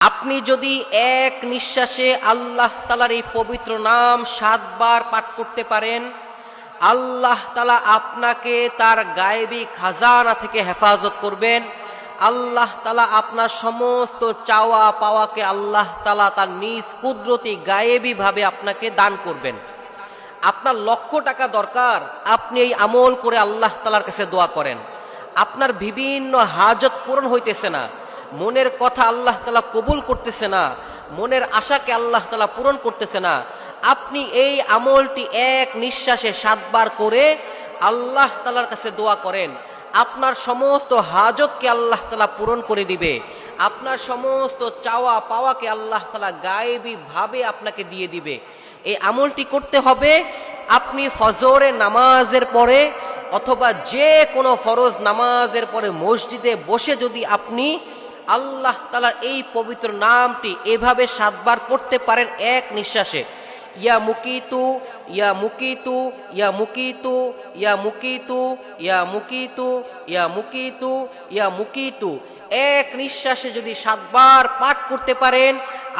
আপনি যদি এক নিঃশ্বাসে আল্লাহ তাআলার এই পবিত্র নাম ৭ বার পাঠ করতে পারেন, আল্লাহ তাআলা আপনাকে তার গায়েবী খাজানা থেকে হেফাজত করবেন। আল্লাহ তাআলা আপনার সমস্ত চাওয়া পাওয়াকে আল্লাহ তাআলা তার নিজ কুদরতি গায়েবী ভাবে আপনাকে দান করবেন। আপনার লক্ষ টাকা দরকার, আপনি এই আমল করে আল্লাহ তাআলার কাছে দোয়া করেন। আপনার বিভিন্ন হাজত পূরণ হইতেছে না, মনের কথা আল্লাহ তাআলা কবুল করতেছে না, মনের আশাকে আল্লাহ তাআলা পূরণ করতেছে না, আপনি এই আমলটি এক নিঃশ্বাসে ৭ বার করে আল্লাহ তাআলার কাছে দোয়া করেন। আপনার সমস্ত হাজতকে আল্লাহ তাআলা পূরণ করে দিবে। আপনার সমস্ত চাওয়া পাওয়াকে আল্লাহ তাআলা গায়েবী ভাবে আপনাকে দিয়ে দিবে। এই আমলটি করতে হবে আপনি ফজরের নামাজের পরে অথবা যে কোনো ফরজ নামাজের পরে মসজিদে বসে যদি আপনি আল্লাহ তাআলার এই পবিত্র নামটি এভাবে ৭ বার পড়তে পারেন এক নিঃশ্বাসে, ইয়া মুকিতু ইয়া মুকিতু ইয়া মুকিতু ইয়া মুকিতু ইয়া মুকিতু ইয়া মুকিতু ইয়া মুকিতু, এক নিঃশ্বাসে যদি ৭ বার পাঠ করতে পারেন,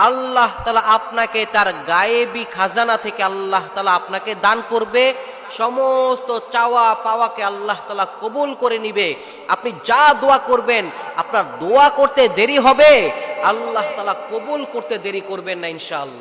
আল্লাহ তাআলা আপনাকে তার গায়েবী খাজানা থেকে আল্লাহ তাআলা আপনাকে দান করবে। সমস্ত চাওয়া পাওয়াকে আল্লাহ তাআলা কবুল করে নিবে। আপনি যা দোয়া করবেন, আপনার দোয়া করতে দেরি হবে, আল্লাহ তাআলা কবুল করতে দেরি করবেন না ইনশাআল্লাহ।